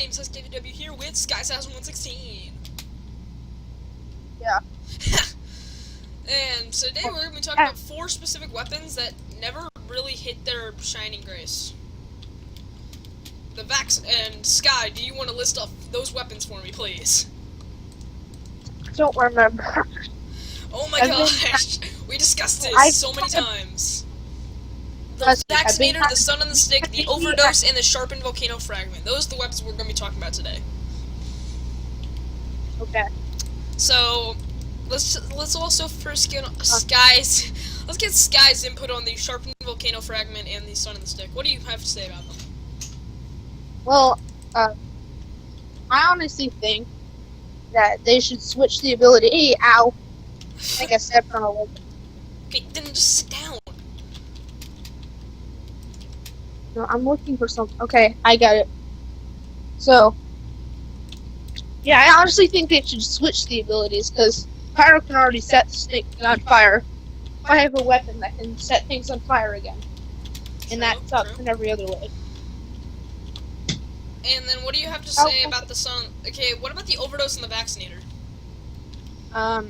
name's SKVW here with Sky116. Yeah. And today we're going to be talking about 4 specific weapons that never really hit their shining grace. The Vax and Sky, do you want to list off those weapons for me, please? I don't remember. Oh my gosh! We discussed this so many times. The Vaccinator, the Sun on the Stick, the Overdose, and the Sharpened Volcano Fragment. Those are the weapons we're going to be talking about today. Okay. So, let's also first get Sky's. Let's get Sky's input on the Sharpened Volcano Fragment and the Sun on the Stick. What do you have to say about them? Well, I honestly think that they should switch the ability. Ow! I think I stepped on a leg. Okay, then just sit down. No, I'm looking for something. Okay, I got it. So, yeah, I honestly think they should switch the abilities, because Pyro can already set the stick on fire. I have a weapon that can set things on fire again. And that sucks in every other way. And then what do you have to say about the Sun? Okay, what about the Overdose and the Vaccinator? I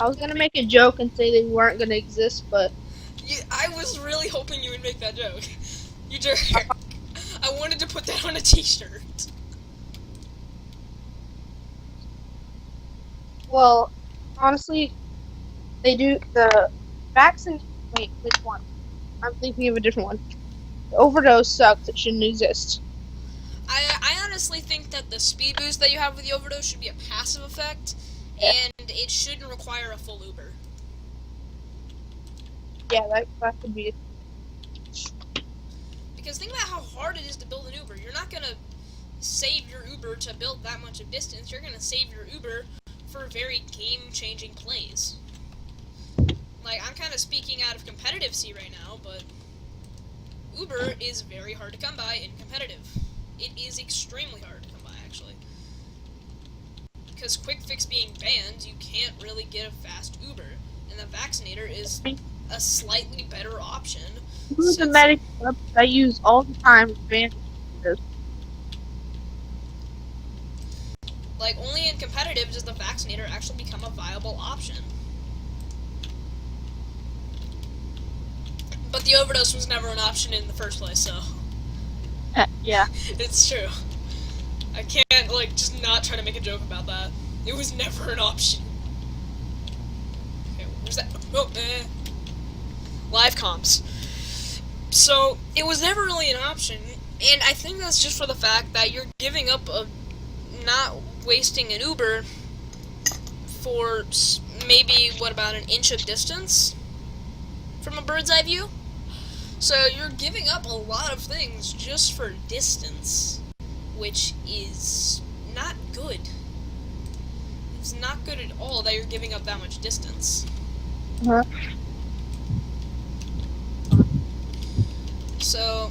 was gonna make a joke and say they weren't gonna exist, but... I was really hoping you would make that joke. You jerk. I wanted to put that on a t-shirt. Well, honestly, they do the vaccine. Wait, which one? I'm thinking of a different one. The Overdose sucks. It shouldn't exist. I honestly think that the speed boost that you have with the Overdose should be a passive effect, and it shouldn't require a full Uber. Yeah, that could be. Because think about how hard it is to build an Uber. You're not gonna save your Uber to build that much of distance. You're gonna save your Uber for very game-changing plays. Like, I'm kind of speaking out of competitive C right now, but Uber is very hard to come by in competitive. It is extremely hard to come by, actually. Because Quick Fix being banned, you can't really get a fast Uber. And the Vaccinator is a slightly better option. Who's the medic I use all the time? Like, only in competitive does the Vaccinator actually become a viable option. But the Overdose was never an option in the first place, so... Yeah. It's true. I can't, like, just not try to make a joke about that. It was never an option. Okay, where's that? Oh, live comms. So, it was never really an option, and I think that's just for the fact that you're giving up not wasting an Uber for maybe, what, about an inch of distance from a bird's eye view? So you're giving up a lot of things just for distance, which is not good. It's not good at all that you're giving up that much distance. So,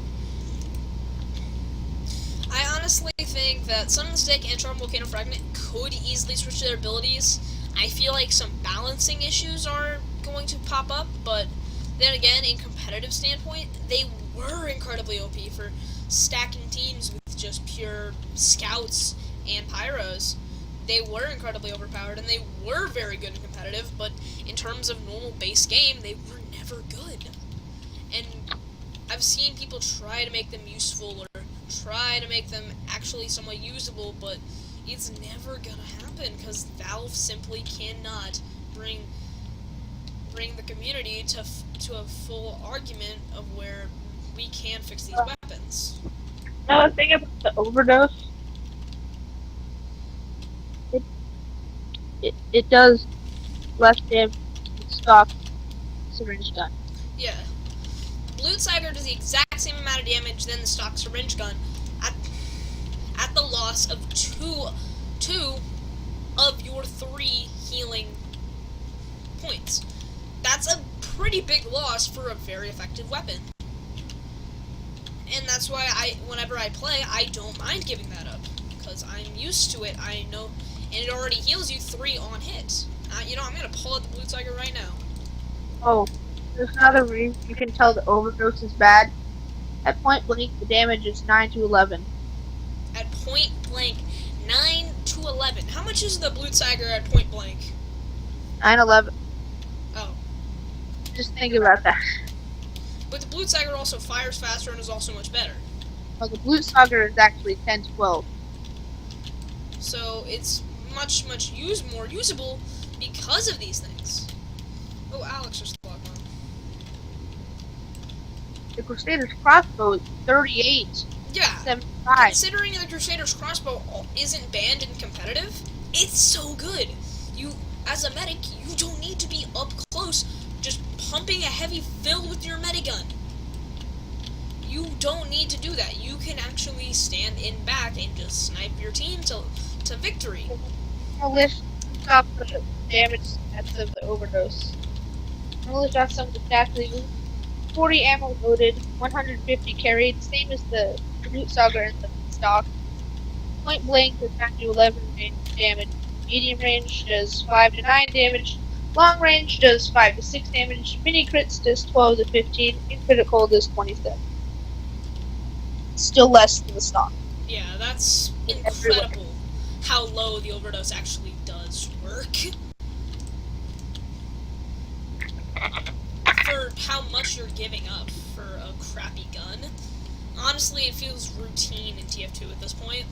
I honestly think that Sun on the Stick and Sharpened Volcano Fragment could easily switch their abilities. I feel like some balancing issues are going to pop up, but then again, in competitive standpoint, they were incredibly OP for stacking teams with just pure scouts and pyros. They were incredibly overpowered, and they were very good in competitive, but in terms of normal base game, they were never good. And I've seen people try to make them useful, or try to make them actually somewhat usable, but it's never gonna happen, because Valve simply cannot bring the community to a full argument of where we can fix these weapons. Another thing about the Overdose, it does less damage than stock syringe gun. Yeah. Blue Tiger does the exact same amount of damage than the stock syringe gun at the loss of two of your 3 healing points. That's a pretty big loss for a very effective weapon. And that's why whenever I play, I don't mind giving that up. Because I'm used to it, I know, and it already heals you 3 on hit. You know, I'm gonna pull out the Blue Tiger right now. Oh, there's another reason you can tell the Overdose is bad. At point blank, the damage is 9 to 11. point blank 9 to 11. How much is the Blutzeiger at point blank? 9/11. Oh. Just think about that. But the Blutzeiger also fires faster and is also much better. Well, the Blutsauger is actually 10/12. So it's much more usable because of these things. Oh, Alex just logged on. The Crusader's crossbow is 38. Yeah. 75. Considering the Crusader's crossbow isn't banned in competitive, it's so good. You, as a medic, you don't need to be up close just pumping a heavy fill with your medigun. You don't need to do that. You can actually stand in back and just snipe your team to victory. I'll list off the damage stats of the overdose. I'll list off some of the stats. 40 ammo loaded, 150 carried, same as the Blutsauger and the stock. Point blank does 9 to 11 damage. Medium range does 5 to 9 damage. Long range does 5 to 6 damage. Mini crits does 12 to 15. And critical does 27. Still less than the stock. Yeah, that's incredible how low the overdose actually does work. For how much you're giving up for a crappy gun. Honestly, it feels routine in TF2 at this point.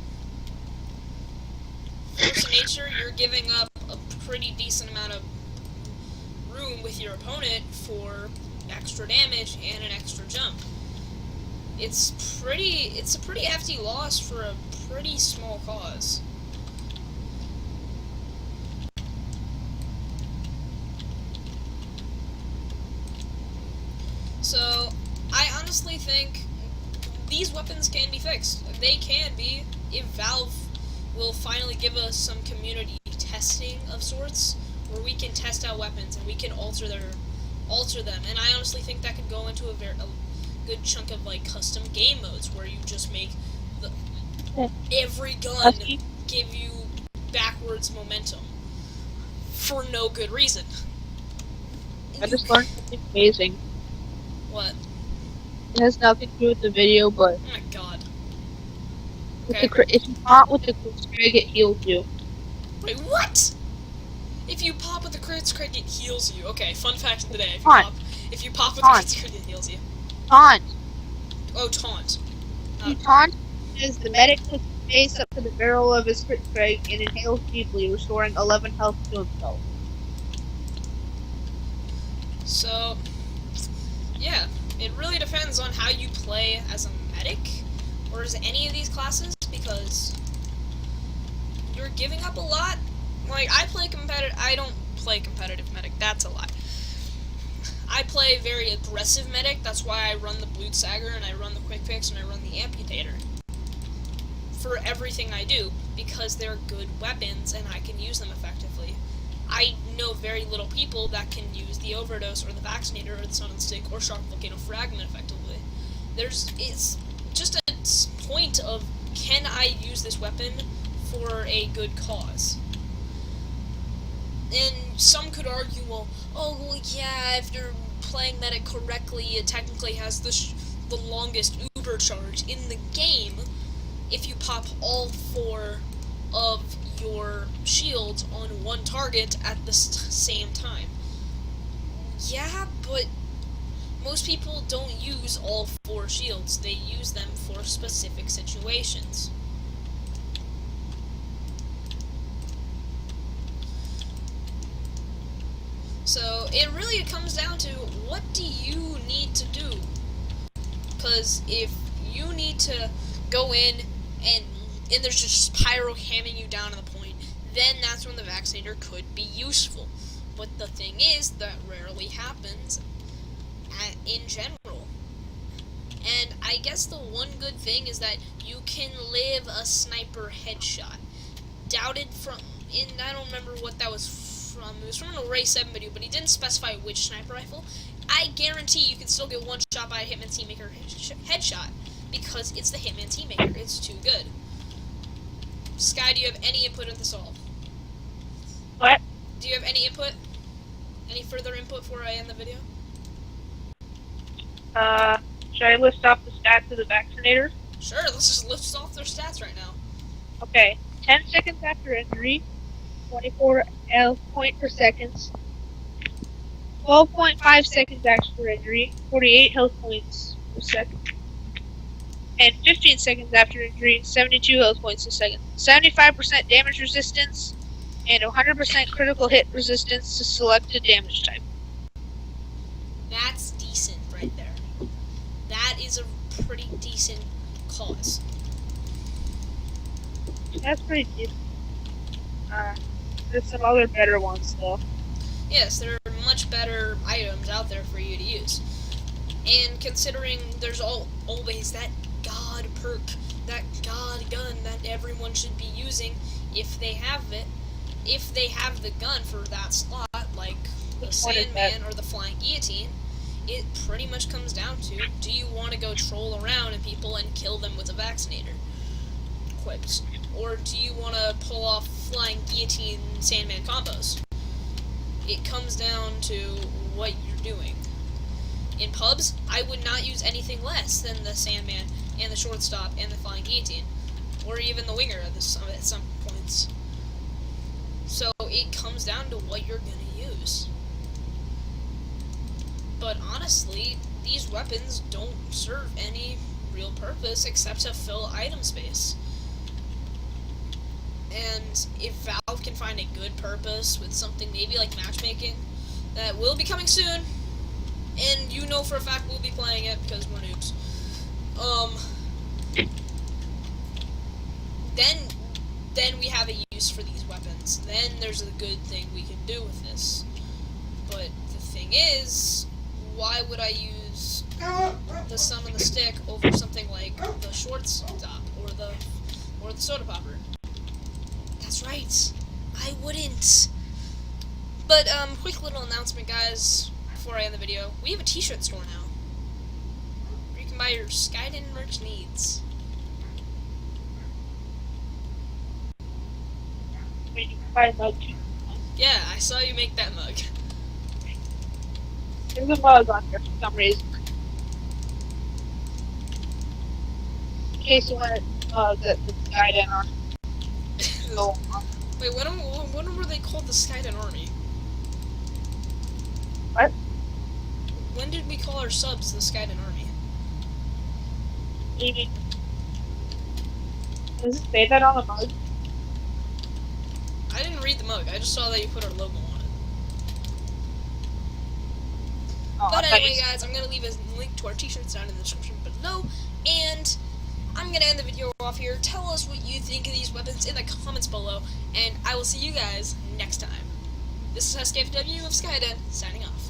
Force of nature, you're giving up a pretty decent amount of room with your opponent for extra damage and an extra jump. It's a pretty hefty loss for a pretty small cause. So, I honestly think these weapons can be fixed. They can be, if Valve will finally give us some community testing of sorts, where we can test out weapons and we can alter them. And I honestly think that could go into a good chunk of like custom game modes, where you just make every gun give you backwards momentum for no good reason. I just learned something amazing. What? It has nothing to do with the video, but Oh my god. with if you pop with the Craig, it heals you. Wait, what? If you pop with the crits, Craig, it heals you. Okay, fun fact of the day. If you pop with the crits, Craig, it heals you. Taunt. Oh, taunt. You taunt as the medic puts his face up to the barrel of his crit Craig and inhales deeply, restoring 11 health to himself. So, yeah, it really depends on how you play as a medic, or as any of these classes, because you're giving up a lot. Like, I don't play competitive medic, that's a lie. I play very aggressive medic, that's why I run the Blutsauger, and I run the Quick Picks, and I run the Amputator. For everything I do, because they're good weapons, and I can use them effectively. I know very little people that can use the Overdose, or the Vaccinator, or the Sun and Stick, or Sharp Volcano Fragment effectively. It's just a point of, can I use this weapon for a good cause? And some could argue, well, yeah, if you're playing medic correctly, it technically has the longest Uber charge in the game if you pop all 4 of your shields on one target at the same time. Yeah, but most people don't use all 4 shields. They use them for specific situations. So, it really comes down to, what do you need to do? Because if you need to go in and there's just pyro hamming you down to the point, then that's when the Vaccinator could be useful. But the thing is, that rarely happens in general. And I guess the one good thing is that you can live a sniper headshot. Doubted from, I don't remember what that was from. It was from an Array 7 video, but he didn't specify which sniper rifle. I guarantee you can still get one shot by a Hitman Teammaker headshot, because it's the Hitman Teammaker. It's too good. Sky, do you have any input into this all? What? Do you have any input? Any further input before I end the video? Should I list off the stats of the Vaccinator? Sure, let's just list off their stats right now. Okay, 10 seconds after injury, 24 health point per second. 12.5 seconds after injury, 48 health points per second. And 15 seconds after injury, 72 health points a second. 75% damage resistance, and 100% critical hit resistance to selected damage type. That's decent right there. That is a pretty decent cause. That's pretty decent. There's some other better ones, though. Yes, there are much better items out there for you to use. And considering there's always that god perk, that god gun that everyone should be using if they have it, if they have the gun for that slot, like the Sandman or the Flying Guillotine, it pretty much comes down to, do you want to go troll around and people and kill them with a vaccinator quips? Or do you want to pull off Flying Guillotine Sandman combos? It comes down to what you're doing. In pubs, I would not use anything less than the Sandman and the Shortstop and the Flying Guillotine, or even the Winger at some points. So it comes down to what you're going to use. But honestly, these weapons don't serve any real purpose except to fill item space. And if Valve can find a good purpose with something maybe like matchmaking, that will be coming soon, and you know for a fact we'll be playing it because we're noobs, then we have a use for these weapons. Then there's a good thing we can do with this. But the thing is, why would I use the Summon the Stick over something like the Shortstop or the Soda Popper? That's right, I wouldn't. But quick little announcement, guys, before I end the video. We have a t-shirt store now, where you can buy your Skyden merch needs. Wait, you can buy a mug too. Yeah, I saw you make that mug. There's a mug on here for some reason. In case you want a mug that the Skyden on. Wait, when were they called the Skyden Army? What? When did we call our subs the Skyden Army? Maybe. Does it say that on the mug? I didn't read the mug, I just saw that you put our logo on it. Oh, But anyway, guys, I'm going to leave a link to our t-shirts down in the description below, and I'm going to end the video off here. Tell us what you think of these weapons in the comments below, and I will see you guys next time. This is SKFW of Skyden, signing off.